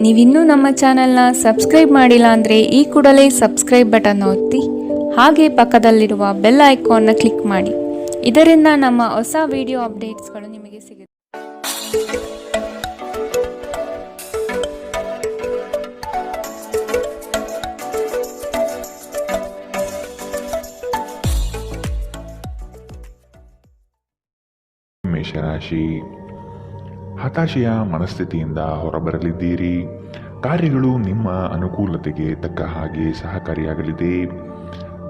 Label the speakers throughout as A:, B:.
A: ನೀವಿನ್ನೂ ನಮ್ಮ ಚಾನೆಲ್ನ ಸಬ್ಸ್ಕ್ರೈಬ್ ಮಾಡಿಲ್ಲ ಅಂದರೆ ಈ ಕೂಡಲೇ ಸಬ್ಸ್ಕ್ರೈಬ್ ಬಟನ್ ಒತ್ತಿ ಹಾಗೆ ಪಕ್ಕದಲ್ಲಿರುವ ಬೆಲ್ ಐಕಾನ್ನ ಕ್ಲಿಕ್ ಮಾಡಿ. ಇದರಿಂದ ನಮ್ಮ ಹೊಸ ವಿಡಿಯೋ ಅಪ್ಡೇಟ್ಸ್ಗಳು ನಿಮಗೆ ಸಿಗುತ್ತೆ.
B: ಮೇಷರಾಶಿ, ಹತಾಶೆಯ ಮನಸ್ಥಿತಿಯಿಂದ ಹೊರಬರಲಿದ್ದೀರಿ. ಕಾರ್ಯಗಳು ನಿಮ್ಮ ಅನುಕೂಲತೆಗೆ ತಕ್ಕ ಹಾಗೆ ಸಹಕಾರಿಯಾಗಲಿದೆ.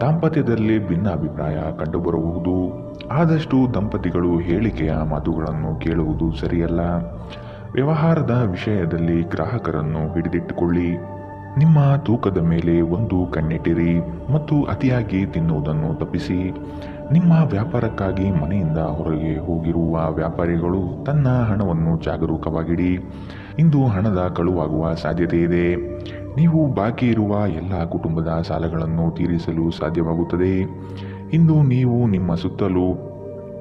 B: ದಾಂಪತ್ಯದಲ್ಲಿ ಭಿನ್ನಾಭಿಪ್ರಾಯ ಕಂಡುಬರಬಹುದು. ಆದಷ್ಟು ದಂಪತಿಗಳು ಹೇಳಿಕೆಯ ಮಾತುಗಳನ್ನು ಕೇಳುವುದು ಸರಿಯಲ್ಲ. ವ್ಯವಹಾರದ ವಿಷಯದಲ್ಲಿ ಗ್ರಾಹಕರನ್ನು ಹಿಡಿದಿಟ್ಟುಕೊಳ್ಳಿ. ನಿಮ್ಮ ತೂಕದ ಮೇಲೆ ಒಂದು ಕಣ್ಣಿಟ್ಟಿರಿ ಮತ್ತು ಅತಿಯಾಗಿ ತಿನ್ನುವುದನ್ನು ತಪ್ಪಿಸಿ. ನಿಮ್ಮ ವ್ಯಾಪಾರಕ್ಕಾಗಿ ಮನೆಯಿಂದ ಹೊರಗೆ ಹೋಗಿರುವ ವ್ಯಾಪಾರಿಗಳು ತನ್ನ ಹಣವನ್ನು ಜಾಗರೂಕವಾಗಿಡಿ. ಇಂದು ಹಣದ ಕಳುವಾಗುವ ಸಾಧ್ಯತೆ ಇದೆ. ನೀವು ಬಾಕಿ ಇರುವ ಎಲ್ಲ ಕುಟುಂಬದ ಸಾಲಗಳನ್ನು ತೀರಿಸಲು ಸಾಧ್ಯವಾಗುತ್ತದೆ. ಇಂದು ನೀವು ನಿಮ್ಮ ಸುತ್ತಲೂ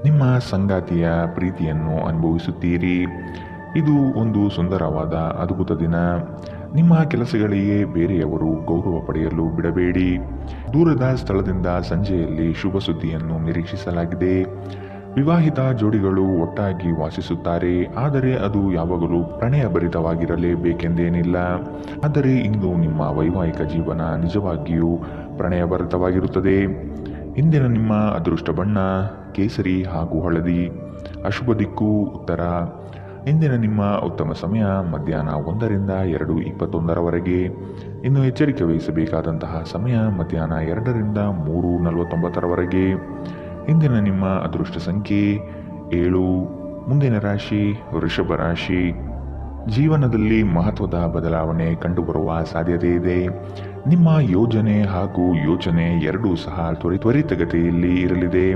B: ನಿಮ್ಮ ಸಂಗಾತಿಯ ಪ್ರೀತಿಯನ್ನು ಅನುಭವಿಸುತ್ತೀರಿ. ಇದು ಒಂದು ಸುಂದರವಾದ ಅದ್ಭುತ ದಿನ. ನಿಮ್ಮ ಕೆಲಸಗಳಿಗೆ ಬೇರೆಯವರು ಗೌರವ ಪಡೆಯಲು ಬಿಡಬೇಡಿ. ದೂರದ ಸ್ಥಳದಿಂದ ಸಂಜೆಯಲ್ಲಿ ಶುಭ ಸುದ್ದಿಯನ್ನು ನಿರೀಕ್ಷಿಸಲಾಗಿದೆ. ವಿವಾಹಿತ ಜೋಡಿಗಳು ಒಟ್ಟಾಗಿ ವಾಸಿಸುತ್ತಾರೆ, ಆದರೆ ಅದು ಯಾವಾಗಲೂ ಪ್ರಣಯಭರಿತವಾಗಿರಲೇಬೇಕೆಂದೇನಿಲ್ಲ. ಆದರೆ ಇಂದು ನಿಮ್ಮ ವೈವಾಹಿಕ ಜೀವನ ನಿಜವಾಗಿಯೂ ಪ್ರಣಯಭರಿತವಾಗಿರುತ್ತದೆ. ಇಂದಿನ ನಿಮ್ಮ ಅದೃಷ್ಟ ಬಣ್ಣ ಕೇಸರಿ ಹಾಗೂ ಹಳದಿ. ಅಶುಭ ದಿಕ್ಕು ಉತ್ತರ. ಇಂದಿನ ನಿಮ್ಮ ಉತ್ತಮ ಸಮಯ ಮಧ್ಯಾಹ್ನ 1ರಿಂದ 2:21 ಇನ್ನು ಎಚ್ಚರಿಕೆ ವಹಿಸಬೇಕಾದಂತಹ ಸಮಯ ಮಧ್ಯಾಹ್ನ 2ರಿಂದ 3:49 ಇಂದಿನ ನಿಮ್ಮ ಅದೃಷ್ಟ ಸಂಖ್ಯೆ 7. ಮುಂದಿನ ರಾಶಿ ವೃಷಭ ರಾಶಿ. ಜೀವನದಲ್ಲಿ ಮಹತ್ವದ ಬದಲಾವಣೆ ಕಂಡುಬರುವ ಸಾಧ್ಯತೆ ಇದೆ. ನಿಮ್ಮ ಯೋಜನೆ ಹಾಗೂ ಯೋಚನೆ ಎರಡೂ ಸಹ ತ್ವರಿತಗತಿಯಲ್ಲಿ ಇರಲಿದೆ.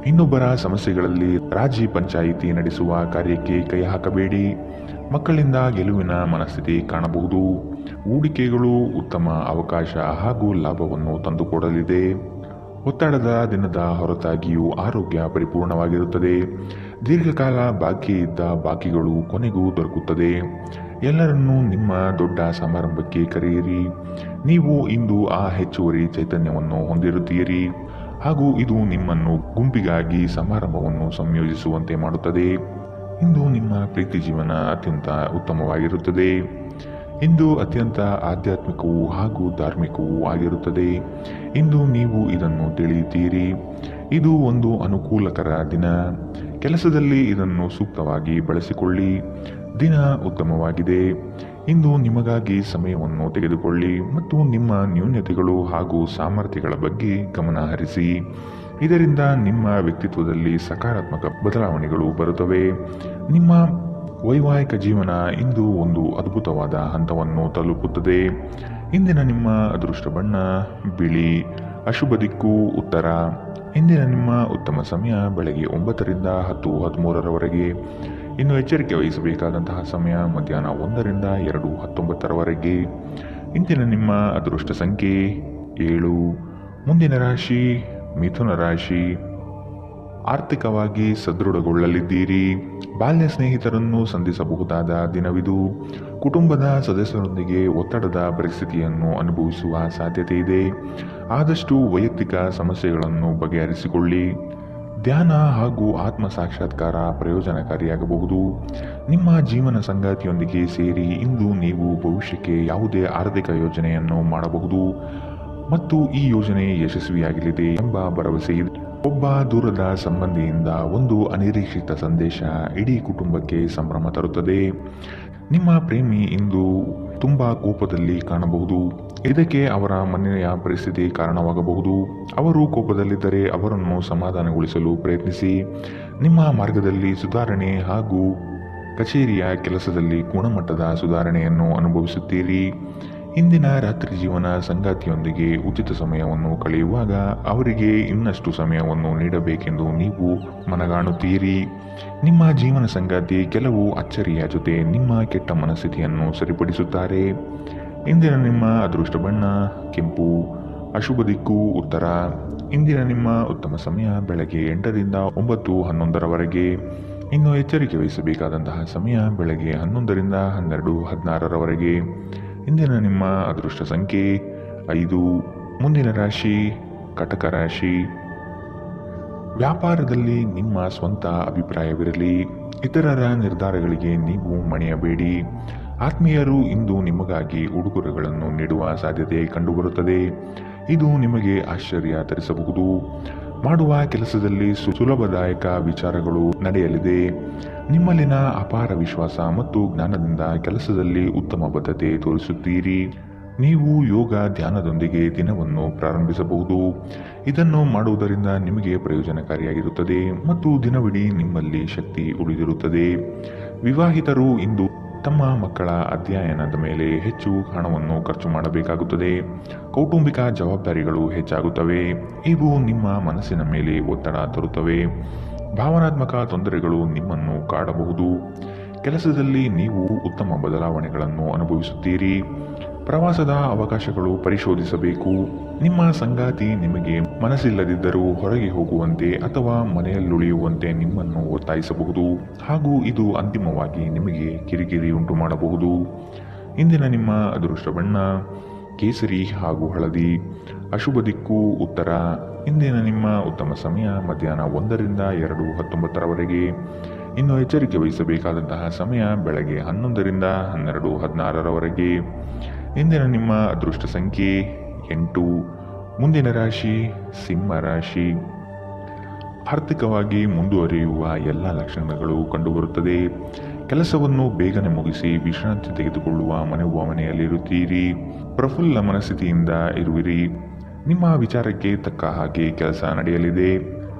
B: ಇನ್ನೊಬ್ಬರ ಸಮಸ್ಯೆಗಳಲ್ಲಿ ರಾಜಿ ಪಂಚಾಯಿತಿ ನಡೆಸುವ ಕಾರ್ಯಕ್ಕೆ ಕೈ ಹಾಕಬೇಡಿ. ಮಕ್ಕಳಿಂದ ಗೆಲುವಿನ ಮನಸ್ಥಿತಿ ಕಾಣಬಹುದು. ಹೂಡಿಕೆಗಳು ಉತ್ತಮ ಅವಕಾಶ ಹಾಗೂ ಲಾಭವನ್ನು ತಂದುಕೊಡಲಿದೆ. ಒತ್ತಡದ ದಿನದ ಹೊರತಾಗಿಯೂ ಆರೋಗ್ಯ ಪರಿಪೂರ್ಣವಾಗಿರುತ್ತದೆ. ದೀರ್ಘಕಾಲ ಬಾಕಿ ಇದ್ದ ಬಾಕಿಗಳು ಕೊನೆಗೂ ದೊರಕುತ್ತದೆ. ಎಲ್ಲರನ್ನೂ ನಿಮ್ಮ ದೊಡ್ಡ ಸಮಾರಂಭಕ್ಕೆ ಕರೆಯಿರಿ. ನೀವು ಇಂದು ಆ ಹೆಚ್ಚುವರಿ ಚೈತನ್ಯವನ್ನು ಹೊಂದಿರುತ್ತೀರಿ ಹಾಗೂ ಇದು ನಿಮ್ಮನ್ನು ಗುಂಪಿಗಾಗಿ ಸಮಾರಂಭವನ್ನು ಸಂಯೋಜಿಸುವಂತೆ ಮಾಡುತ್ತದೆ. ಇಂದು ನಿಮ್ಮ ಪ್ರೀತಿ ಜೀವನ ಅತ್ಯಂತ ಉತ್ತಮವಾಗಿರುತ್ತದೆ. ಇಂದು ಅತ್ಯಂತ ಆಧ್ಯಾತ್ಮಿಕವೂ ಹಾಗೂ ಧಾರ್ಮಿಕವೂ ಆಗಿರುತ್ತದೆ. ಇಂದು ನೀವು ಇದನ್ನು ತಿಳಿಯುತ್ತೀರಿ. ಇದು ಒಂದು ಅನುಕೂಲಕರ ದಿನ. ಕೆಲಸದಲ್ಲಿ ಇದನ್ನು ಸೂಕ್ತವಾಗಿ ಬಳಸಿಕೊಳ್ಳಿ. ದಿನ ಉತ್ತಮವಾಗಿದೆ. ಇಂದು ನಿಮಗಾಗಿ ಸಮಯವನ್ನು ತೆಗೆದುಕೊಳ್ಳಿ ಮತ್ತು ನಿಮ್ಮ ನ್ಯೂನತೆಗಳು ಹಾಗೂ ಸಾಮರ್ಥ್ಯಗಳ ಬಗ್ಗೆ ಗಮನ ಹರಿಸಿ. ಇದರಿಂದ ನಿಮ್ಮ ವ್ಯಕ್ತಿತ್ವದಲ್ಲಿ ಸಕಾರಾತ್ಮಕ ಬದಲಾವಣೆಗಳು ಬರುತ್ತವೆ. ನಿಮ್ಮ ವೈವಾಹಿಕ ಜೀವನ ಇಂದು ಒಂದು ಅದ್ಭುತವಾದ ಹಂತವನ್ನು ತಲುಪುತ್ತದೆ. ಇಂದಿನ ನಿಮ್ಮ ಅದೃಷ್ಟ ಬಣ್ಣ ಬಿಳಿ. ಅಶುಭ ದಿಕ್ಕು ಉತ್ತರ. ಇಂದಿನ ನಿಮ್ಮ ಉತ್ತಮ ಸಮಯ ಬೆಳಗ್ಗೆ 9ರಿಂದ 10:13 ಇನ್ನು ಎಚ್ಚರಿಕೆ ವಹಿಸಬೇಕಾದಂತಹ ಸಮಯ ಮಧ್ಯಾಹ್ನ 1ರಿಂದ 2:19 ಇಂದಿನ ನಿಮ್ಮ ಅದೃಷ್ಟ ಸಂಖ್ಯೆ 7. ಮುಂದಿನ ರಾಶಿ ಮಿಥುನ ರಾಶಿ. ಆರ್ಥಿಕವಾಗಿ ಸದೃಢಗೊಳ್ಳಲಿದ್ದೀರಿ. ಬಾಲ್ಯ ಸ್ನೇಹಿತರನ್ನು ಸಂಧಿಸಬಹುದಾದ ದಿನವಿದು. ಕುಟುಂಬದ ಸದಸ್ಯರೊಂದಿಗೆ ಒತ್ತಡದ ಪರಿಸ್ಥಿತಿಯನ್ನು ಅನುಭವಿಸುವ ಸಾಧ್ಯತೆ ಇದೆ. ಆದಷ್ಟು ವೈಯಕ್ತಿಕ ಸಮಸ್ಯೆಗಳನ್ನು ಬಗೆಹರಿಸಿಕೊಳ್ಳಿ. ಧ್ಯಾನ ಹಾಗೂ ಆತ್ಮ ಸಾಕ್ಷಾತ್ಕಾರ ಪ್ರಯೋಜನಕಾರಿಯಾಗಬಹುದು. ನಿಮ್ಮ ಜೀವನ ಸಂಗಾತಿಯೊಂದಿಗೆ ಸೇರಿ ಇಂದು ನೀವು ಭವಿಷ್ಯಕ್ಕೆ ಯಾವುದೇ ಆರ್ಥಿಕ ಯೋಜನೆಯನ್ನು ಮಾಡಬಹುದು ಮತ್ತು ಈ ಯೋಜನೆ ಯಶಸ್ವಿಯಾಗಲಿದೆ ಎಂಬ ಭರವಸೆ ಇದೆ. ಒಬ್ಬ ದೂರದ ಸಂಬಂಧಿಯಿಂದ ಒಂದು ಅನಿರೀಕ್ಷಿತ ಸಂದೇಶ ಇಡೀ ಕುಟುಂಬಕ್ಕೆ ಸಂಭ್ರಮ ತರುತ್ತದೆ. ನಿಮ್ಮ ಪ್ರೇಮಿ ಇಂದು ತುಂಬಾ ಕೋಪದಲ್ಲಿ ಕಾಣಬಹುದು. ಇದಕ್ಕೆ ಅವರ ಮನೆಯ ಪರಿಸ್ಥಿತಿ ಕಾರಣವಾಗಬಹುದು. ಅವರು ಕೋಪದಲ್ಲಿದ್ದರೆ ಅವರನ್ನು ಸಮಾಧಾನಗೊಳಿಸಲು ಪ್ರಯತ್ನಿಸಿ. ನಿಮ್ಮ ಮಾರ್ಗದಲ್ಲಿ ಸುಧಾರಣೆ ಹಾಗೂ ಕಚೇರಿಯ ಕೆಲಸದಲ್ಲಿ ಗುಣಮಟ್ಟದ ಸುಧಾರಣೆಯನ್ನು ಅನುಭವಿಸುತ್ತೀರಿ. ಇಂದಿನ ರಾತ್ರಿ ಜೀವನ ಸಂಗಾತಿಯೊಂದಿಗೆ ಉಚಿತ ಸಮಯವನ್ನು ಕಳೆಯುವಾಗ ಅವರಿಗೆ ಇನ್ನಷ್ಟು ಸಮಯವನ್ನು ನೀಡಬೇಕೆಂದು ನೀವು ಮನಗಾಣುತ್ತೀರಿ. ನಿಮ್ಮ ಜೀವನ ಸಂಗಾತಿ ಕೆಲವು ಅಚ್ಚರಿಯ ಜೊತೆ ನಿಮ್ಮ ಕೆಟ್ಟ ಮನಸ್ಥಿತಿಯನ್ನು ಸರಿಪಡಿಸುತ್ತಾರೆ. ಇಂದಿನ ನಿಮ್ಮ ಅದೃಷ್ಟ ಬಣ್ಣ ಕೆಂಪು. ಅಶುಭ ದಿಕ್ಕು ಉತ್ತರ. ಇಂದಿನ ನಿಮ್ಮ ಉತ್ತಮ ಸಮಯ ಬೆಳಗ್ಗೆ 8ರಿಂದ 9:11 ಇನ್ನು ಎಚ್ಚರಿಕೆ ವಹಿಸಬೇಕಾದಂತಹ ಸಮಯ ಬೆಳಗ್ಗೆ 11ರಿಂದ 12:16ರವರೆಗೆ. ಇಂದಿನ ನಿಮ್ಮ ಅದೃಷ್ಟ ಸಂಖ್ಯೆ 5. ಮುಂದಿನ ರಾಶಿ ಕಟಕ ರಾಶಿ. ವ್ಯಾಪಾರದಲ್ಲಿ ನಿಮ್ಮ ಸ್ವಂತ ಅಭಿಪ್ರಾಯವಿರಲಿ. ಇತರರ ನಿರ್ಧಾರಗಳಿಗೆ ನೀವು ಮಣಿಯಬೇಡಿ. ಆತ್ಮೀಯರು ಇಂದು ನಿಮಗಾಗಿ ಉಡುಗೊರೆಗಳನ್ನು ನೀಡುವ ಸಾಧ್ಯತೆ ಕಂಡುಬರುತ್ತದೆ. ಇದು ನಿಮಗೆ ಆಶ್ಚರ್ಯ ತರಿಸಬಹುದು. ಮಾಡುವ ಕೆಲಸದಲ್ಲಿ ಸುಲಭದಾಯಕ ವಿಚಾರಗಳು ನಡೆಯಲಿದೆ. ನಿಮ್ಮಲ್ಲಿನ ಅಪಾರ ವಿಶ್ವಾಸ ಮತ್ತು ಜ್ಞಾನದಿಂದ ಕೆಲಸದಲ್ಲಿ ಉತ್ತಮ ಬದ್ಧತೆ ತೋರಿಸುತ್ತೀರಿ. ನೀವು ಯೋಗ ಧ್ಯಾನದೊಂದಿಗೆ ದಿನವನ್ನು ಪ್ರಾರಂಭಿಸಬಹುದು. ಇದನ್ನು ಮಾಡುವುದರಿಂದ ನಿಮಗೆ ಪ್ರಯೋಜನಕಾರಿಯಾಗಿರುತ್ತದೆ ಮತ್ತು ದಿನವಿಡೀ ನಿಮ್ಮಲ್ಲಿ ಶಕ್ತಿ ಉಳಿದಿರುತ್ತದೆ. ವಿವಾಹಿತರು ಇಂದು ತಮ್ಮ ಮಕ್ಕಳ ಅಧ್ಯಯನದ ಮೇಲೆ ಹೆಚ್ಚು ಹಣವನ್ನು ಖರ್ಚು ಮಾಡಬೇಕಾಗುತ್ತದೆ. ಕೌಟುಂಬಿಕ ಜವಾಬ್ದಾರಿಗಳು ಹೆಚ್ಚಾಗುತ್ತವೆ. ಇವು ನಿಮ್ಮ ಮನಸ್ಸಿನ ಮೇಲೆ ಒತ್ತಡ ತರುತ್ತವೆ. ಭಾವನಾತ್ಮಕ ತೊಂದರೆಗಳು ನಿಮ್ಮನ್ನು ಕಾಡಬಹುದು. ಕೆಲಸದಲ್ಲಿ ನೀವು ಉತ್ತಮ ಬದಲಾವಣೆಗಳನ್ನು ಅನುಭವಿಸುತ್ತೀರಿ. ಪ್ರವಾಸದ ಅವಕಾಶಗಳು ಪರಿಶೋಧಿಸಬೇಕು. ನಿಮ್ಮ ಸಂಗಾತಿ ನಿಮಗೆ ಮನಸ್ಸಿಲ್ಲದಿದ್ದರೂ ಹೊರಗೆ ಹೋಗುವಂತೆ ಅಥವಾ ಮನೆಯಲ್ಲುಳಿಯುವಂತೆ ನಿಮ್ಮನ್ನು ಒತ್ತಾಯಿಸಬಹುದು ಹಾಗೂ ಇದು ಅಂತಿಮವಾಗಿ ನಿಮಗೆ ಕಿರಿಕಿರಿ ಉಂಟು ಮಾಡಬಹುದು. ಇಂದಿನ ನಿಮ್ಮ ಅದೃಷ್ಟ ಬಣ್ಣ ಕೇಸರಿ ಹಾಗೂ ಹಳದಿ. ಅಶುಭ ದಿಕ್ಕು ಉತ್ತರ. ಇಂದಿನ ನಿಮ್ಮ ಉತ್ತಮ ಸಮಯ ಮಧ್ಯಾಹ್ನ 1ರಿಂದ 2:19ರವರೆಗೆ. ಇನ್ನು ಎಚ್ಚರಿಕೆ ವಹಿಸಬೇಕಾದಂತಹ ಸಮಯ ಬೆಳಗ್ಗೆ 11ರಿಂದ 12:16ರವರೆಗೆ. ಇಂದಿನ ನಿಮ್ಮ ಅದೃಷ್ಟ ಸಂಖ್ಯೆ 8. ಮುಂದಿನ ರಾಶಿ ಸಿಂಹ ರಾಶಿ. ಆರ್ಥಿಕವಾಗಿ ಮುಂದುವರಿಯುವ ಎಲ್ಲ ಲಕ್ಷಣಗಳು ಕಂಡುಬರುತ್ತದೆ. ಕೆಲಸವನ್ನು ಬೇಗನೆ ಮುಗಿಸಿ ವಿಶ್ರಾಂತಿ ತೆಗೆದುಕೊಳ್ಳುವ ಮನೆಯಲ್ಲಿರುತ್ತೀರಿ. ಪ್ರಫುಲ್ಲ ಮನಸ್ಥಿತಿಯಿಂದ ಇರುವಿರಿ. ನಿಮ್ಮ ವಿಚಾರಕ್ಕೆ ತಕ್ಕ ಹಾಗೆ ಕೆಲಸ ನಡೆಯಲಿದೆ.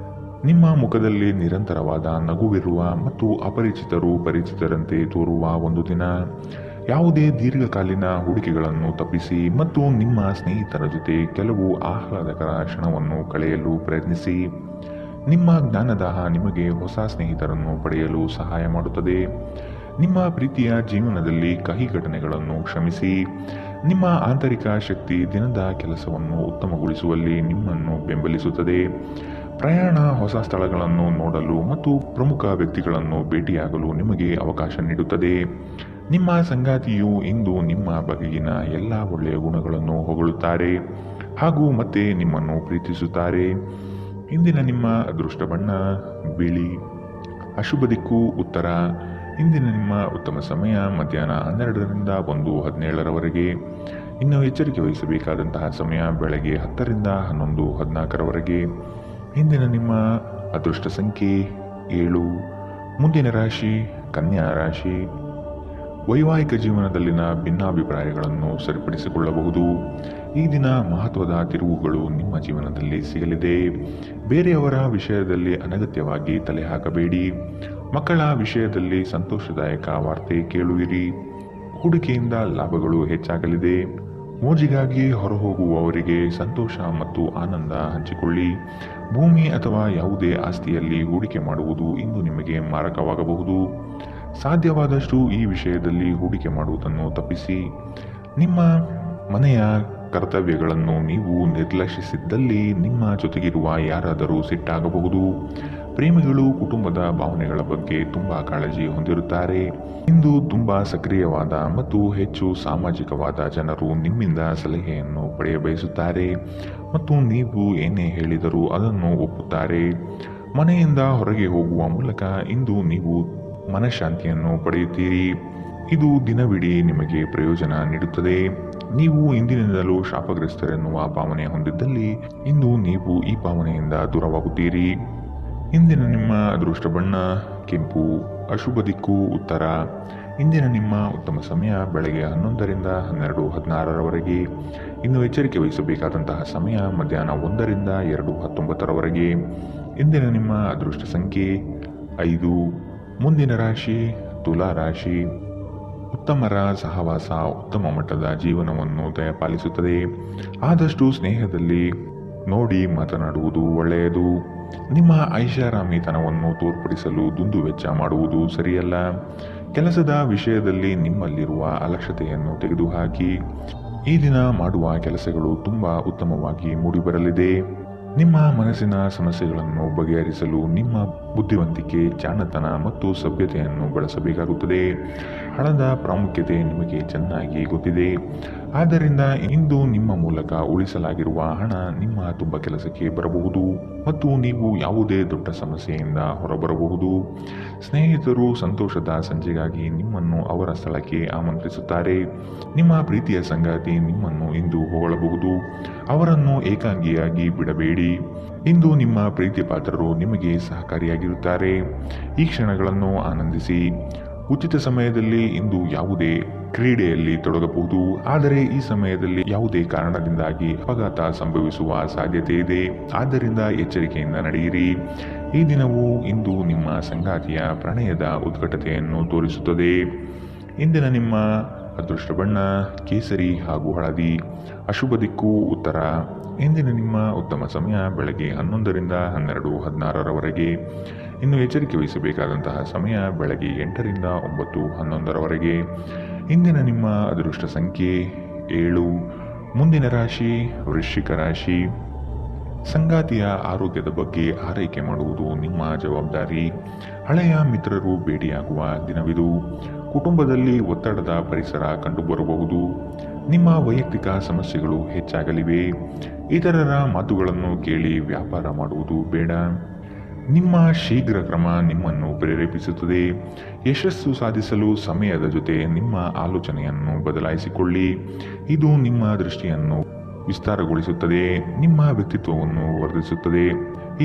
B: ನಿಮ್ಮ ಮುಖದಲ್ಲಿ ನಿರಂತರವಾದ ನಗುವಿರುವ ಮತ್ತು ಅಪರಿಚಿತರು ಪರಿಚಿತರಂತೆ ತೋರುವ ಒಂದು ದಿನ. ಯಾವುದೇ ದೀರ್ಘಕಾಲೀನ ಹೂಡಿಕೆಗಳನ್ನು ತಪ್ಪಿಸಿ ಮತ್ತು ನಿಮ್ಮ ಸ್ನೇಹಿತರ ಜೊತೆ ಕೆಲವು ಆಹ್ಲಾದಕರ ಕ್ಷಣವನ್ನು ಕಳೆಯಲು ಪ್ರಯತ್ನಿಸಿ. ನಿಮ್ಮ ಜ್ಞಾನದಾಹ ನಿಮಗೆ ಹೊಸ ಸ್ನೇಹಿತರನ್ನು ಪಡೆಯಲು ಸಹಾಯ ಮಾಡುತ್ತದೆ. ನಿಮ್ಮ ಪ್ರೀತಿಯ ಜೀವನದಲ್ಲಿ ಕಹಿ ಘಟನೆಗಳನ್ನು ಕ್ಷಮಿಸಿ. ನಿಮ್ಮ ಆಂತರಿಕ ಶಕ್ತಿ ದಿನದ ಕೆಲಸವನ್ನು ಉತ್ತಮಗೊಳಿಸುವಲ್ಲಿ ನಿಮ್ಮನ್ನು ಬೆಂಬಲಿಸುತ್ತದೆ. ಪ್ರಯಾಣ ಹೊಸ ಸ್ಥಳಗಳನ್ನು ನೋಡಲು ಮತ್ತು ಪ್ರಮುಖ ವ್ಯಕ್ತಿಗಳನ್ನು ಭೇಟಿಯಾಗಲು ನಿಮಗೆ ಅವಕಾಶ ನೀಡುತ್ತದೆ. ನಿಮ್ಮ ಸಂಗಾತಿಯು ಇಂದು ನಿಮ್ಮ ಬಗೆಗಿನ ಎಲ್ಲ ಒಳ್ಳೆಯ ಗುಣಗಳನ್ನು ಹೊಗಳುತ್ತಾರೆ ಹಾಗೂ ಮತ್ತೆ ನಿಮ್ಮನ್ನು ಪ್ರೀತಿಸುತ್ತಾರೆ. ಇಂದಿನ ನಿಮ್ಮ ಅದೃಷ್ಟ ಬಣ್ಣ ಬಿಳಿ. ಅಶುಭ ದಿಕ್ಕು ಉತ್ತರ. ಇಂದಿನ ನಿಮ್ಮ ಉತ್ತಮ ಸಮಯ ಮಧ್ಯಾಹ್ನ 12ರಿಂದ 1:17ರವರೆಗೆ. ಇನ್ನು ಎಚ್ಚರಿಕೆ ವಹಿಸಬೇಕಾದಂತಹ ಸಮಯ ಬೆಳಗ್ಗೆ 10ರಿಂದ 11:14ರವರೆಗೆ. ಇಂದಿನ ನಿಮ್ಮ ಅದೃಷ್ಟ ಸಂಖ್ಯೆ 7. ಮುಂದಿನ ರಾಶಿ ಕನ್ಯಾ ರಾಶಿ. ವೈವಾಹಿಕ ಜೀವನದಲ್ಲಿನ ಭಿನ್ನಾಭಿಪ್ರಾಯಗಳನ್ನು ಸರಿಪಡಿಸಿಕೊಳ್ಳಬಹುದು. ಈ ದಿನ ಮಹತ್ವದ ತಿರುವುಗಳು ನಿಮ್ಮ ಜೀವನದಲ್ಲಿ ಸಿಗಲಿದೆ. ಬೇರೆಯವರ ವಿಷಯದಲ್ಲಿ ಅನಗತ್ಯವಾಗಿ ತಲೆ ಹಾಕಬೇಡಿ. ಮಕ್ಕಳ ವಿಷಯದಲ್ಲಿ ಸಂತೋಷದಾಯಕ ವಾರ್ತೆ ಕೇಳುವಿರಿ. ಹೂಡಿಕೆಯಿಂದ ಲಾಭಗಳು ಹೆಚ್ಚಾಗಲಿದೆ. ಮೋಜಿಗಾಗಿ ಹೊರಹೋಗುವವರಿಗೆ ಸಂತೋಷ ಮತ್ತು ಆನಂದ ಹಂಚಿಕೊಳ್ಳಿ. ಭೂಮಿ ಅಥವಾ ಯಾವುದೇ ಆಸ್ತಿಯಲ್ಲಿ ಹೂಡಿಕೆ ಮಾಡುವುದು ಇಂದು ನಿಮಗೆ ಮಾರಕವಾಗಬಹುದು. ಸಾಧ್ಯವಾದಷ್ಟು ಈ ವಿಷಯದಲ್ಲಿ ಹೂಡಿಕೆ ಮಾಡುವುದನ್ನು ತಪ್ಪಿಸಿ. ನಿಮ್ಮ ಮನೆಯ ಕರ್ತವ್ಯಗಳನ್ನು ನೀವು ನಿರ್ಲಕ್ಷಿಸಿದ್ದಲ್ಲಿ ನಿಮ್ಮ ಜೊತೆಗಿರುವ ಯಾರಾದರೂ ಸಿಟ್ಟಾಗಬಹುದು. ಪ್ರೇಮಿಗಳು ಕುಟುಂಬದ ಭಾವನೆಗಳ ಬಗ್ಗೆ ತುಂಬಾ ಕಾಳಜಿ ಹೊಂದಿರುತ್ತಾರೆ. ಇಂದು ತುಂಬಾ ಸಕ್ರಿಯವಾದ ಮತ್ತು ಹೆಚ್ಚು ಸಾಮಾಜಿಕವಾದ ಜನರು ನಿಮ್ಮಿಂದ ಸಲಹೆಯನ್ನು ಪಡೆಯಬಯಸುತ್ತಾರೆ ಮತ್ತು ನೀವು ಏನೇ ಹೇಳಿದರೂ ಅದನ್ನು ಒಪ್ಪುತ್ತಾರೆ. ಮನೆಯಿಂದ ಹೊರಗೆ ಹೋಗುವ ಮೂಲಕ ಇಂದು ನೀವು ಮನಃಶಾಂತಿಯನ್ನು ಪಡೆಯುತ್ತೀರಿ. ಇದು ದಿನವಿಡೀ ನಿಮಗೆ ಪ್ರಯೋಜನ ನೀಡುತ್ತದೆ. ನೀವು ಇಂದಿನಿಂದಲೂ ಶಾಪಗ್ರಸ್ತರೆನ್ನುವ ಭಾವನೆ ಹೊಂದಿದ್ದಲ್ಲಿ ಇಂದು ನೀವು ಈ ಭಾವನೆಯಿಂದ ದೂರವಾಗುತ್ತೀರಿ. ಇಂದಿನ ನಿಮ್ಮ ಅದೃಷ್ಟ ಬಣ್ಣ ಕೆಂಪು. ಅಶುಭ ದಿಕ್ಕು ಉತ್ತರ. ಇಂದಿನ ನಿಮ್ಮ ಉತ್ತಮ ಸಮಯ ಬೆಳಗ್ಗೆ 11ರಿಂದ 12:16ರವರೆಗೆ. ಇನ್ನು ಎಚ್ಚರಿಕೆ ವಹಿಸಬೇಕಾದಂತಹ ಸಮಯ ಮಧ್ಯಾಹ್ನ 1ರಿಂದ 2:19ರವರೆಗೆ. ಇಂದಿನ ನಿಮ್ಮ ಅದೃಷ್ಟ ಸಂಖ್ಯೆ 5. ಮುಂದಿನ ರಾಶಿ ತುಲಾ ರಾಶಿ. ಉತ್ತಮರ ಸಹವಾಸ ಉತ್ತಮ ಮಟ್ಟದ ಜೀವನವನ್ನು ದಯಪಾಲಿಸುತ್ತದೆ. ಆದಷ್ಟು ಸ್ನೇಹದಲ್ಲಿ ನೋಡಿ ಮಾತನಾಡುವುದು ಒಳ್ಳೆಯದು. ನಿಮ್ಮ ಐಷಾರಾಮಿತನವನ್ನು ತೋರ್ಪಡಿಸಲು ದುಂದುವೆಚ್ಚ ಮಾಡುವುದು ಸರಿಯಲ್ಲ. ಕೆಲಸದ ವಿಷಯದಲ್ಲಿ ನಿಮ್ಮಲ್ಲಿರುವ ಅಲಕ್ಷ್ಯತೆಯನ್ನು ತೆಗೆದುಹಾಕಿ. ಈ ದಿನ ಮಾಡುವ ಕೆಲಸಗಳು ತುಂಬಾ ಉತ್ತಮವಾಗಿ ಮೂಡಿಬರಲಿದೆ. ನಿಮ್ಮ ಮನಸ್ಸಿನ ಸಮಸ್ಯೆಗಳನ್ನು ಬಗೆಹರಿಸಲು ನಿಮ್ಮ ಬುದ್ಧಿವಂತಿಕೆ, ಜಾಣತನ ಮತ್ತು ಸಭ್ಯತೆಯನ್ನು ಬಳಸಬೇಕಾಗುತ್ತದೆ. ಹಣದ ಪ್ರಾಮುಖ್ಯತೆ ನಿಮಗೆ ಚೆನ್ನಾಗಿ ಗೊತ್ತಿದೆ. ಆದ್ದರಿಂದ ಇಂದು ನಿಮ್ಮ ಮೂಲಕ ಉಳಿಸಲಾಗಿರುವ ಹಣ ನಿಮ್ಮ ತುಂಬ ಕೆಲಸಕ್ಕೆ ಬರಬಹುದು ಮತ್ತು ನೀವು ಯಾವುದೇ ದೊಡ್ಡ ಸಮಸ್ಯೆಯಿಂದ ಹೊರಬರಬಹುದು. ಸ್ನೇಹಿತರು ಸಂತೋಷದ ಸಂಜೆಗಾಗಿ ನಿಮ್ಮನ್ನು ಅವರ ಸ್ಥಳಕ್ಕೆ ಆಮಂತ್ರಿಸುತ್ತಾರೆ. ನಿಮ್ಮ ಪ್ರೀತಿಯ ಸಂಗಾತಿ ನಿಮ್ಮನ್ನು ಇಂದು ಹೊಗಳಬಹುದು. ಅವರನ್ನು ಏಕಾಂಗಿಯಾಗಿ ಬಿಡಬೇಡಿ. ಇಂದು ನಿಮ್ಮ ಪ್ರೀತಿ ಪಾತ್ರರು ನಿಮಗೆ ಸಹಕಾರಿಯಾಗಿರುತ್ತಾರೆ. ಈ ಕ್ಷಣಗಳನ್ನು ಆನಂದಿಸಿ. ಉಚಿತ ಸಮಯದಲ್ಲಿ ಇಂದು ಯಾವುದೇ ಕ್ರೀಡೆಯಲ್ಲಿ ತೊಡಗಬಹುದು, ಆದರೆ ಈ ಸಮಯದಲ್ಲಿ ಯಾವುದೇ ಕಾರಣದಿಂದಾಗಿ ಅಪಘಾತ ಸಂಭವಿಸುವ ಸಾಧ್ಯತೆ ಇದೆ. ಆದ್ದರಿಂದ ಎಚ್ಚರಿಕೆಯಿಂದ ನಡೆಯಿರಿ. ಈ ದಿನವು ಇಂದು ನಿಮ್ಮ ಸಂಗಾತಿಯ ಪ್ರಣಯದ ಉತ್ಕಟತೆಯನ್ನು ತೋರಿಸುತ್ತದೆ. ಇಂದಿನ ನಿಮ್ಮ ಅದೃಷ್ಟ ಬಣ್ಣ ಕೇಸರಿ ಹಾಗೂ ಹಳದಿ. ಅಶುಭ ದಿಕ್ಕು ಉತ್ತರ. ಇಂದಿನ ನಿಮ್ಮ ಉತ್ತಮ ಸಮಯ ಬೆಳಗ್ಗೆ 11ರಿಂದ 12:16ರವರೆಗೆ. ಇನ್ನು ಎಚ್ಚರಿಕೆ ವಹಿಸಬೇಕಾದಂತಹ ಸಮಯ ಬೆಳಗ್ಗೆ 8ರಿಂದ 9:11ರವರೆಗೆ. ಇಂದಿನ ನಿಮ್ಮ ಅದೃಷ್ಟ ಸಂಖ್ಯೆ 7. ಮುಂದಿನ ರಾಶಿ ವೃಶ್ಚಿಕ ರಾಶಿ. ಸಂಗಾತಿಯ ಆರೋಗ್ಯದ ಬಗ್ಗೆ ಆರೈಕೆ ಮಾಡುವುದು ನಿಮ್ಮ ಜವಾಬ್ದಾರಿ. ಹಳೆಯ ಮಿತ್ರರು ಭೇಟಿಯಾಗುವ ದಿನವಿದು. ಕುಟುಂಬದಲ್ಲಿ ಒತ್ತಡದ ಪರಿಸರ ಕಂಡುಬರಬಹುದು. ನಿಮ್ಮ ವೈಯಕ್ತಿಕ ಸಮಸ್ಯೆಗಳು ಹೆಚ್ಚಾಗಲಿವೆ. ಇತರರ ಮಾತುಗಳನ್ನು ಕೇಳಿ ವ್ಯಾಪಾರ ಮಾಡುವುದು ಬೇಡ. ನಿಮ್ಮ ಶೀಘ್ರ ಕ್ರಮ ನಿಮ್ಮನ್ನು ಪ್ರೇರೇಪಿಸುತ್ತದೆ. ಯಶಸ್ಸು ಸಾಧಿಸಲು ಸಮಯದ ಜೊತೆ ನಿಮ್ಮ ಆಲೋಚನೆಯನ್ನು ಬದಲಾಯಿಸಿಕೊಳ್ಳಿ. ಇದು ನಿಮ್ಮ ದೃಷ್ಟಿಯನ್ನು ವಿಸ್ತಾರಗೊಳಿಸುತ್ತದೆ, ನಿಮ್ಮ ವ್ಯಕ್ತಿತ್ವವನ್ನು ವರ್ಧಿಸುತ್ತದೆ.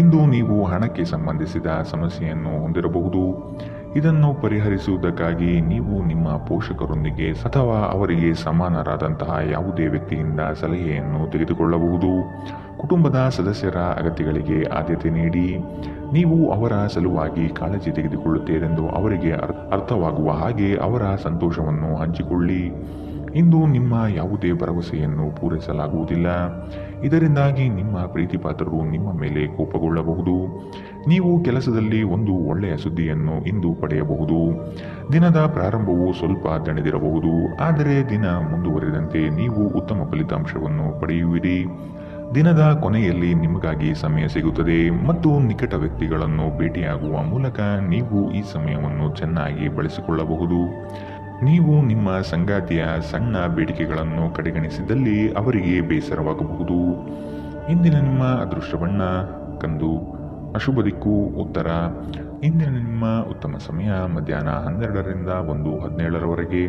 B: ಇಂದು ನೀವು ಹಣಕ್ಕೆ ಸಂಬಂಧಿಸಿದ ಸಮಸ್ಯೆಯನ್ನು ಹೊಂದಿರಬಹುದು. ಇದನ್ನು ಪರಿಹರಿಸುವುದಕ್ಕಾಗಿ ನೀವು ನಿಮ್ಮ ಪೋಷಕರೊಂದಿಗೆ ಅಥವಾ ಅವರಿಗೆ ಸಮಾನರಾದಂತಹ ಯಾವುದೇ ವ್ಯಕ್ತಿಯಿಂದ ಸಲಹೆಯನ್ನು ತೆಗೆದುಕೊಳ್ಳಬಹುದು. ಕುಟುಂಬದ ಸದಸ್ಯರ ಅಗತ್ಯಗಳಿಗೆ ಆದ್ಯತೆ ನೀಡಿ. ನೀವು ಅವರ ಸಲುವಾಗಿ ಕಾಳಜಿ ತೆಗೆದುಕೊಳ್ಳುತ್ತೀರೆಂದು ಅವರಿಗೆ ಅರ್ಥವಾಗುವ ಹಾಗೆ ಅವರ ಸಂತೋಷವನ್ನು ಹಂಚಿಕೊಳ್ಳಿ. ಇಂದು ನಿಮ್ಮ ಯಾವುದೇ ಭರವಸೆಯನ್ನು ಪೂರೈಸಲಾಗುವುದಿಲ್ಲ. ಇದರಿಂದಾಗಿ ನಿಮ್ಮ ಪ್ರೀತಿಪಾತ್ರರು ನಿಮ್ಮ ಮೇಲೆ ಕೋಪಗೊಳ್ಳಬಹುದು. ನೀವು ಕೆಲಸದಲ್ಲಿ ಒಂದು ಒಳ್ಳೆಯ ಸುದ್ದಿಯನ್ನು ಇಂದು ಪಡೆಯಬಹುದು. ದಿನದ ಪ್ರಾರಂಭವು ಸ್ವಲ್ಪ ದಣಿದಿರಬಹುದು, ಆದರೆ ದಿನ ಮುಂದುವರಿದಂತೆ ನೀವು ಉತ್ತಮ ಫಲಿತಾಂಶವನ್ನು ಪಡೆಯುವಿರಿ. ದಿನದ ಕೊನೆಯಲ್ಲಿ ನಿಮಗಾಗಿ ಸಮಯ ಸಿಗುತ್ತದೆ ಮತ್ತು ನಿಕಟ ವ್ಯಕ್ತಿಗಳನ್ನು ಭೇಟಿಯಾಗುವ ಮೂಲಕ ನೀವು ಈ ಸಮಯವನ್ನು ಚೆನ್ನಾಗಿ ಬಳಸಿಕೊಳ್ಳಬಹುದು. ನೀವು ನಿಮ್ಮ ಸಂಗಾತಿಯ ಸಣ್ಣ ಬೇಡಿಕೆಗಳನ್ನು ಕಡೆಗಣಿಸಿದಲ್ಲಿ ಅವರಿಗೆ ಬೇಸರವಾಗಬಹುದು. ಇಂದಿನ ನಿಮ್ಮ ಅದೃಷ್ಟ ಬಣ್ಣ ಕಂದು. ಅಶುಭ ದಿಕ್ಕು ಉತ್ತರ. ಇಂದಿನ ನಿಮ್ಮ ಉತ್ತಮ ಸಮಯ ಮಧ್ಯಾಹ್ನ 12ರಿಂದ 1:17ರವರೆಗೆ.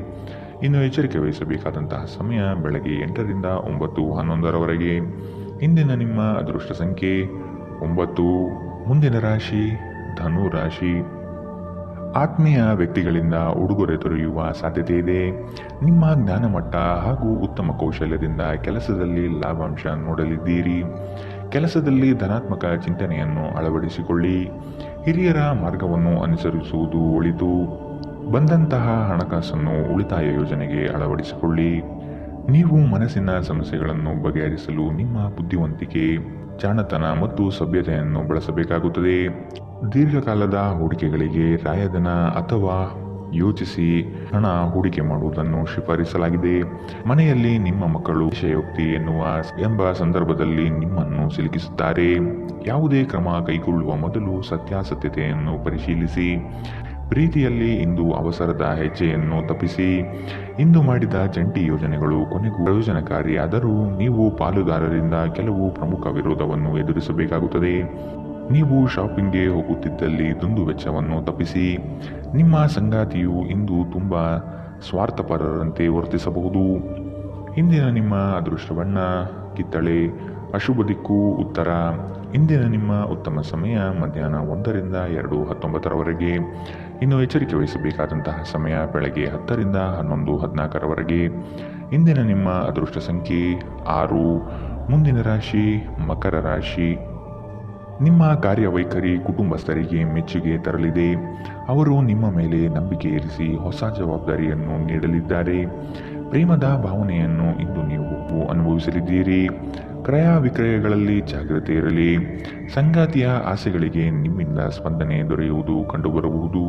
B: ಇನ್ನು ಎಚ್ಚರಿಕೆ ವಹಿಸಬೇಕಾದಂತಹ ಸಮಯ ಬೆಳಗ್ಗೆ 8ರಿಂದ 9:11ರವರೆಗೆ. ಇಂದಿನ ನಿಮ್ಮ ಅದೃಷ್ಟ ಸಂಖ್ಯೆ 9. ಮುಂದಿನ ರಾಶಿ ಧನು ರಾಶಿ. ಆತ್ಮೀಯ ವ್ಯಕ್ತಿಗಳಿಂದ ಉಡುಗೊರೆ ದೊರೆಯುವ ಸಾಧ್ಯತೆ ಇದೆ. ನಿಮ್ಮ ಜ್ಞಾನಮಟ್ಟ ಹಾಗೂ ಉತ್ತಮ ಕೌಶಲ್ಯದಿಂದ ಕೆಲಸದಲ್ಲಿ ಲಾಭಾಂಶ ನೋಡಲಿದ್ದೀರಿ. ಕೆಲಸದಲ್ಲಿ ಧನಾತ್ಮಕ ಚಿಂತನೆಯನ್ನು ಅಳವಡಿಸಿಕೊಳ್ಳಿ. ಹಿರಿಯರ ಮಾರ್ಗವನ್ನು ಅನುಸರಿಸುವುದು ಒಳಿತು. ಬಂದಂತಹ ಹಣಕಾಸನ್ನು ಉಳಿತಾಯ ಯೋಜನೆಗೆ ಅಳವಡಿಸಿಕೊಳ್ಳಿ. ನೀವು ಮನಸ್ಸಿನ ಸಮಸ್ಯೆಗಳನ್ನು ಬಗೆಹರಿಸಲು ನಿಮ್ಮ ಬುದ್ಧಿವಂತಿಕೆ, ಜಾಣತನ ಮತ್ತು ಸಭ್ಯತೆಯನ್ನು ಬಳಸಬೇಕಾಗುತ್ತದೆ. ದೀರ್ಘಕಾಲದ ಹೂಡಿಕೆಗಳಿಗೆ ರಾಯಧನ ಅಥವಾ ಯೋಚಿಸಿ ಹಣ ಹೂಡಿಕೆ ಮಾಡುವುದನ್ನು ಶಿಫಾರಿಸಲಾಗಿದೆ. ಮನೆಯಲ್ಲಿ ನಿಮ್ಮ ಮಕ್ಕಳು ವಿಷಯೋಕ್ತಿ ಎಂಬ ಸಂದರ್ಭದಲ್ಲಿ ನಿಮ್ಮನ್ನು ಸಿಲುಕಿಸುತ್ತಾರೆ. ಯಾವುದೇ ಕ್ರಮ ಕೈಗೊಳ್ಳುವ ಮೊದಲು ಸತ್ಯಾಸತ್ಯತೆಯನ್ನು ಪರಿಶೀಲಿಸಿ. ಪ್ರೀತಿಯಲ್ಲಿ ಇಂದು ಅವಸರದ ಹೆಜ್ಜೆಯನ್ನು ತಪ್ಪಿಸಿ. ಇಂದು ಮಾಡಿದ ಜಂಟಿ ಯೋಜನೆಗಳು ಕೊನೆಗೂ ಪ್ರಯೋಜನಕಾರಿಯಾದರೂ ನೀವು ಪಾಲುದಾರರಿಂದ ಕೆಲವು ಪ್ರಮುಖ ವಿರೋಧವನ್ನು ಎದುರಿಸಬೇಕಾಗುತ್ತದೆ. ನೀವು ಶಾಪಿಂಗ್ಗೆ ಹೋಗುತ್ತಿದ್ದಲ್ಲಿ ದುಂದು ವೆಚ್ಚವನ್ನು ತಪ್ಪಿಸಿ. ನಿಮ್ಮ ಸಂಗಾತಿಯು ಇಂದು ತುಂಬ ಸ್ವಾರ್ಥಪರರಂತೆ ವರ್ತಿಸಬಹುದು. ಇಂದಿನ ನಿಮ್ಮ ಅದೃಷ್ಟ ಬಣ್ಣ ಕಿತ್ತಳೆ. ಅಶುಭ ದಿಕ್ಕು ಉತ್ತರ. ಇಂದಿನ ನಿಮ್ಮ ಉತ್ತಮ ಸಮಯ ಮಧ್ಯಾಹ್ನ 1ರಿಂದ 2:19ರವರೆಗೆ. ಇನ್ನು ಎಚ್ಚರಿಕೆ ವಹಿಸಬೇಕಾದಂತಹ ಸಮಯ ಬೆಳಗ್ಗೆ 10ರಿಂದ 11:14ರವರೆಗೆ. ಇಂದಿನ ನಿಮ್ಮ ಅದೃಷ್ಟ ಸಂಖ್ಯೆ 6. ಮುಂದಿನ ರಾಶಿ ಮಕರ ರಾಶಿ. ನಿಮ್ಮ ಕಾರ್ಯವೈಖರಿ ಕುಟುಂಬಸ್ಥರಿಗೆ ಮೆಚ್ಚುಗೆ ತರಲಿದೆ. ಅವರು ನಿಮ್ಮ ಮೇಲೆ ನಂಬಿಕೆ ಇರಿಸಿ ಹೊಸ ಜವಾಬ್ದಾರಿಯನ್ನು ನೀಡಲಿದ್ದಾರೆ. ಪ್ರೇಮದ ಭಾವನೆಯನ್ನು ಇಂದು ನೀವು ಅನುಭವಿಸಲಿದ್ದೀರಿ. ಕ್ರಯ ವಿಕ್ರಯಗಳಲ್ಲಿ ಜಾಗ್ರತೆ ಇರಲಿ. ಸಂಗಾತಿಯ ಆಸೆಗಳಿಗೆ ನಿಮ್ಮಿಂದ ಸ್ಪಂದನೆ ದೊರೆಯುವುದು ಕಂಡುಬರಬಹುದು.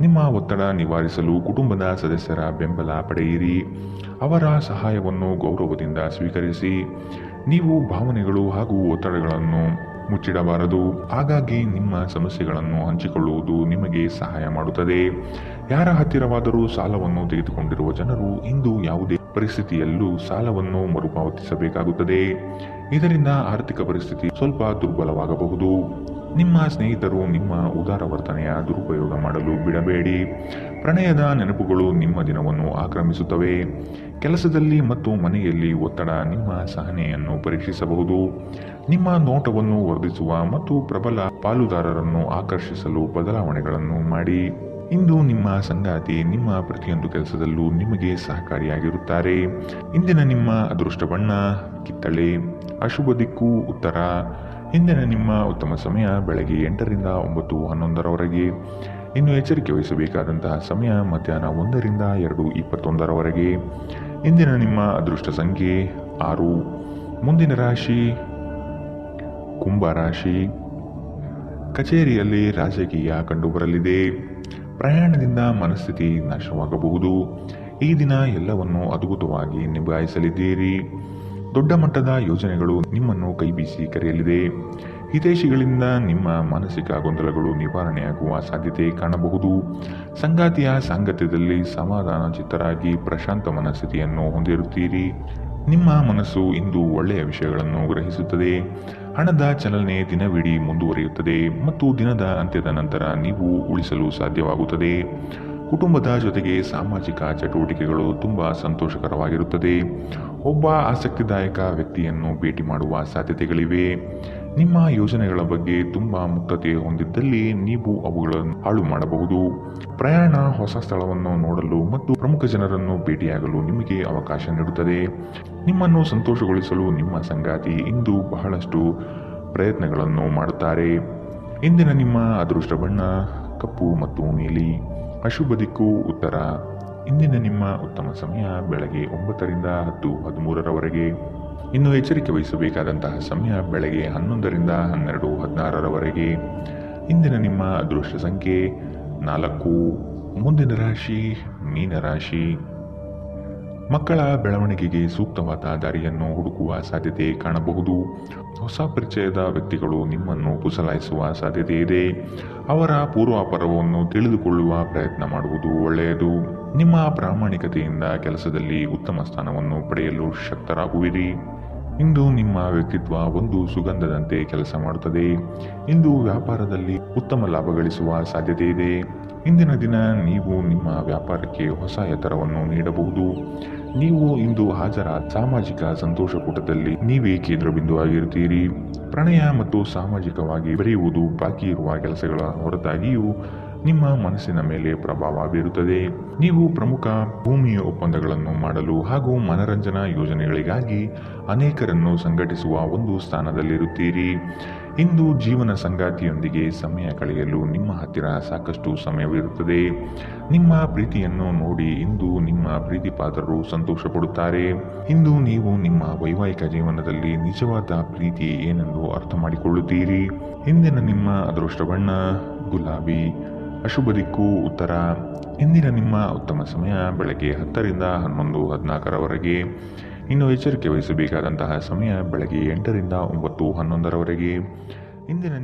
B: ನಿಮ್ಮ ಒತ್ತಡ ನಿವಾರಿಸಲು ಕುಟುಂಬದ ಸದಸ್ಯರ ಬೆಂಬಲ ಪಡೆಯಿರಿ. ಅವರ ಸಹಾಯವನ್ನು ಗೌರವದಿಂದ ಸ್ವೀಕರಿಸಿ. ನೀವು ಭಾವನೆಗಳು ಹಾಗೂ ಒತ್ತಡಗಳನ್ನು ಮುಚ್ಚಿಡಬಾರದು. ಹಾಗಾಗಿ ನಿಮ್ಮ ಸಮಸ್ಯೆಗಳನ್ನು ಹಂಚಿಕೊಳ್ಳುವುದು ನಿಮಗೆ ಸಹಾಯ ಮಾಡುತ್ತದೆ. ಯಾರ ಹತ್ತಿರವಾದರೂ ಸಾಲವನ್ನು ತೆಗೆದುಕೊಂಡಿರುವ ಜನರು ಇಂದು ಯಾವುದೇ ಪರಿಸ್ಥಿತಿಯಲ್ಲೂ ಸಾಲವನ್ನು ಮರುಪಾವತಿಸಬೇಕಾಗುತ್ತದೆ. ಇದರಿಂದ ಆರ್ಥಿಕ ಪರಿಸ್ಥಿತಿ ಸ್ವಲ್ಪ ದುರ್ಬಲವಾಗಬಹುದು. ನಿಮ್ಮ ಸ್ನೇಹಿತರು ನಿಮ್ಮ ಉದಾರ ವರ್ತನೆಯ ದುರುಪಯೋಗ ಮಾಡಲು ಬಿಡಬೇಡಿ. ಪ್ರಣಯದ ನೆನಪುಗಳು ನಿಮ್ಮ ದಿನವನ್ನು ಆಕ್ರಮಿಸುತ್ತವೆ. ಕೆಲಸದಲ್ಲಿ ಮತ್ತು ಮನೆಯಲ್ಲಿ ಒತ್ತಡ ನಿಮ್ಮ ಸಹನೆಯನ್ನು ಪರೀಕ್ಷಿಸಬಹುದು. ನಿಮ್ಮ ನೋಟವನ್ನು ವರ್ಧಿಸುವ ಮತ್ತು ಪ್ರಬಲ ಪಾಲುದಾರರನ್ನು ಆಕರ್ಷಿಸಲು ಬದಲಾವಣೆಗಳನ್ನು ಮಾಡಿ. ಇಂದು ನಿಮ್ಮ ಸಂಗಾತಿ ನಿಮ್ಮ ಪ್ರತಿಯೊಂದು ಕೆಲಸದಲ್ಲೂ ನಿಮಗೆ ಸಹಕಾರಿಯಾಗಿರುತ್ತಾರೆ. ಇಂದಿನ ನಿಮ್ಮ ಅದೃಷ್ಟ ಬಣ್ಣ ಕಿತ್ತಳೆ. ಅಶುಭ ದಿಕ್ಕು ಉತ್ತರ. ಇಂದಿನ ನಿಮ್ಮ ಉತ್ತಮ ಸಮಯ ಬೆಳಗ್ಗೆ 8ರಿಂದ 9:11ರವರೆಗೆ. ಇನ್ನು ಎಚ್ಚರಿಕೆ ವಹಿಸಬೇಕಾದಂತಹ ಸಮಯ ಮಧ್ಯಾಹ್ನ 1ರಿಂದ 2:21ರವರೆಗೆ. ಇಂದಿನ ನಿಮ್ಮ ಅದೃಷ್ಟ ಸಂಖ್ಯೆ 6. ಮುಂದಿನ ರಾಶಿ ಕುಂಭ ರಾಶಿ. ಕಚೇರಿಯಲ್ಲಿ ರಾಜಕೀಯ ಕಂಡುಬರಲಿದೆ. ಪ್ರಯಾಣದಿಂದ ಮನಸ್ಥಿತಿ ನಾಶವಾಗಬಹುದು. ಈ ದಿನ ಎಲ್ಲವನ್ನು ಅದ್ಭುತವಾಗಿ ನಿಭಾಯಿಸಲಿದ್ದೀರಿ. ದೊಡ್ಡ ಮಟ್ಟದ ಯೋಜನೆಗಳು ನಿಮ್ಮನ್ನು ಕೈಬೀಸಿ ಕರೆಯಲಿದೆ. ಹಿತೈಷಿಗಳಿಂದ ನಿಮ್ಮ ಮಾನಸಿಕ ಗೊಂದಲಗಳು ನಿವಾರಣೆಯಾಗುವ ಸಾಧ್ಯತೆ ಕಾಣಬಹುದು. ಸಂಗಾತಿಯ ಸಾಂಗತ್ಯದಲ್ಲಿ ಸಮಾಧಾನ ಚಿತ್ತರಾಗಿ ಪ್ರಶಾಂತ ಮನಸ್ಥಿತಿಯನ್ನು ಹೊಂದಿರುತ್ತೀರಿ. ನಿಮ್ಮ ಮನಸ್ಸು ಇಂದು ಒಳ್ಳೆಯ ವಿಷಯಗಳನ್ನು ಗ್ರಹಿಸುತ್ತದೆ. ಹಣದ ಚಲನೆ ದಿನವಿಡೀ ಮುಂದುವರಿಯುತ್ತದೆ ಮತ್ತು ದಿನದ ಅಂತ್ಯದ ನಂತರ ನೀವು ಉಳಿಸಲು ಸಾಧ್ಯವಾಗುತ್ತದೆ. ಕುಟುಂಬದ ಜೊತೆಗೆ ಸಾಮಾಜಿಕ ಚಟುವಟಿಕೆಗಳು ತುಂಬ ಸಂತೋಷಕರವಾಗಿರುತ್ತದೆ. ಒಬ್ಬ ಆಸಕ್ತಿದಾಯಕ ವ್ಯಕ್ತಿಯನ್ನು ಭೇಟಿ ಮಾಡುವ ಸಾಧ್ಯತೆಗಳಿವೆ. ನಿಮ್ಮ ಯೋಜನೆಗಳ ಬಗ್ಗೆ ತುಂಬ ಮುಕ್ತತೆ ಹೊಂದಿದ್ದಲ್ಲಿ ನೀವು ಅವುಗಳನ್ನು ಹಾಳು ಮಾಡಬಹುದು. ಪ್ರಯಾಣ ಹೊಸ ಸ್ಥಳವನ್ನು ನೋಡಲು ಮತ್ತು ಪ್ರಮುಖ ಜನರನ್ನು ಭೇಟಿಯಾಗಲು ನಿಮಗೆ ಅವಕಾಶ ನೀಡುತ್ತದೆ. ನಿಮ್ಮನ್ನು ಸಂತೋಷಗೊಳಿಸಲು ನಿಮ್ಮ ಸಂಗಾತಿ ಇಂದು ಬಹಳಷ್ಟು ಪ್ರಯತ್ನಗಳನ್ನು ಮಾಡುತ್ತಾರೆ. ಇಂದಿನ ನಿಮ್ಮ ಅದೃಷ್ಟ ಬಣ್ಣ ಕಪ್ಪು ಮತ್ತು ನೀಲಿ. ಅಶುಭ ದಿಕ್ಕು ಉತ್ತರ. ಇಂದಿನ ನಿಮ್ಮ ಉತ್ತಮ ಸಮಯ ಬೆಳಗ್ಗೆ 9ರಿಂದ 10:13ರವರೆಗೆ. ಇನ್ನು ಎಚ್ಚರಿಕೆ ವಹಿಸಬೇಕಾದಂತಹ ಸಮಯ ಬೆಳಗ್ಗೆ 11ರಿಂದ 12:16ರವರೆಗೆ. ಇಂದಿನ ನಿಮ್ಮ ಅದೃಷ್ಟ ಸಂಖ್ಯೆ 4. ಮುಂದಿನ ರಾಶಿ ಮೀನರಾಶಿ. ಮಕ್ಕಳ ಬೆಳವಣಿಗೆಗೆ ಸೂಕ್ತವಾದ ದಾರಿಯನ್ನು ಹುಡುಕುವ ಸಾಧ್ಯತೆ ಕಾಣಬಹುದು. ಹೊಸ ಪರಿಚಯದ ವ್ಯಕ್ತಿಗಳು ನಿಮ್ಮನ್ನು ಪುಸಲಾಯಿಸುವ ಸಾಧ್ಯತೆ ಇದೆ. ಅವರ ಪೂರ್ವಾಪರವನ್ನು ತಿಳಿದುಕೊಳ್ಳುವ ಪ್ರಯತ್ನ ಮಾಡುವುದು ಒಳ್ಳೆಯದು. ನಿಮ್ಮ ಪ್ರಾಮಾಣಿಕತೆಯಿಂದ ಕೆಲಸದಲ್ಲಿ ಉತ್ತಮ ಸ್ಥಾನವನ್ನು ಪಡೆಯಲು ಶಕ್ತರಾಗುವಿರಿ. ಇಂದು ನಿಮ್ಮ ವ್ಯಕ್ತಿತ್ವ ಒಂದು ಸುಗಂಧದಂತೆ ಕೆಲಸ ಮಾಡುತ್ತದೆ. ಇಂದು ವ್ಯಾಪಾರದಲ್ಲಿ ಉತ್ತಮ ಲಾಭ ಗಳಿಸುವ ಸಾಧ್ಯತೆ ಇದೆ. ಇಂದಿನ ದಿನ ನೀವು ನಿಮ್ಮ ವ್ಯಾಪಾರಕ್ಕೆ ಹೊಸ ಎತ್ತರವನ್ನು ನೀಡಬಹುದು. ನೀವು ಇಂದು ಹಾಜರಾದ ಸಾಮಾಜಿಕ ಸಂತೋಷಕೂಟದಲ್ಲಿ ನೀವೇ ಕೇಂದ್ರಬಿಂದುವಾಗಿರುತ್ತೀರಿ. ಪ್ರಣಯ ಮತ್ತು ಸಾಮಾಜಿಕವಾಗಿ ಬೆರೆಯುವುದು ಬಾಕಿ ಇರುವ ಕೆಲಸಗಳ ಹೊರತಾಗಿಯೂ ನಿಮ್ಮ ಮನಸ್ಸಿನ ಮೇಲೆ ಪ್ರಭಾವ ಬೀರುತ್ತದೆ. ನೀವು ಪ್ರಮುಖ ಭೂಮಿಯ ಒಪ್ಪಂದಗಳನ್ನು ಮಾಡಲು ಹಾಗೂ ಮನರಂಜನಾ ಯೋಜನೆಗಳಿಗಾಗಿ ಅನೇಕರನ್ನು ಸಂಘಟಿಸುವ ಒಂದು ಸ್ಥಾನದಲ್ಲಿರುತ್ತೀರಿ. ಇಂದು ಜೀವನ ಸಂಗಾತಿಯೊಂದಿಗೆ ಸಮಯ ಕಳೆಯಲು ನಿಮ್ಮ ಹತ್ತಿರ ಸಾಕಷ್ಟು ಸಮಯವಿರುತ್ತದೆ. ನಿಮ್ಮ ಪ್ರೀತಿಯನ್ನು ನೋಡಿ ಇಂದು ನಿಮ್ಮ ಪ್ರೀತಿಪಾತ್ರರು ಸಂತೋಷ ಪಡುತ್ತಾರೆ. ಇಂದು ನೀವು ನಿಮ್ಮ ವೈವಾಹಿಕ ಜೀವನದಲ್ಲಿ ನಿಜವಾದ ಪ್ರೀತಿ ಏನೆಂದು ಅರ್ಥ ಮಾಡಿಕೊಳ್ಳುತ್ತೀರಿ. ಇಂದಿನ ನಿಮ್ಮ ಅದೃಷ್ಟ ಬಣ್ಣ ಗುಲಾಬಿ. ಅಶುಭ ದಿಕ್ಕು ಉತ್ತರ. ಇಂದಿನ ನಿಮ್ಮ ಉತ್ತಮ ಸಮಯ ಬೆಳಗ್ಗೆ 10ರಿಂದ 11:14ರವರೆಗೆ. ಇನ್ನು ಎಚ್ಚರಿಕೆ ವಹಿಸಬೇಕಾದಂತಹ ಸಮಯ ಬೆಳಗ್ಗೆ 8ರಿಂದ 9:11ರವರೆಗೆ. ಇಂದಿನ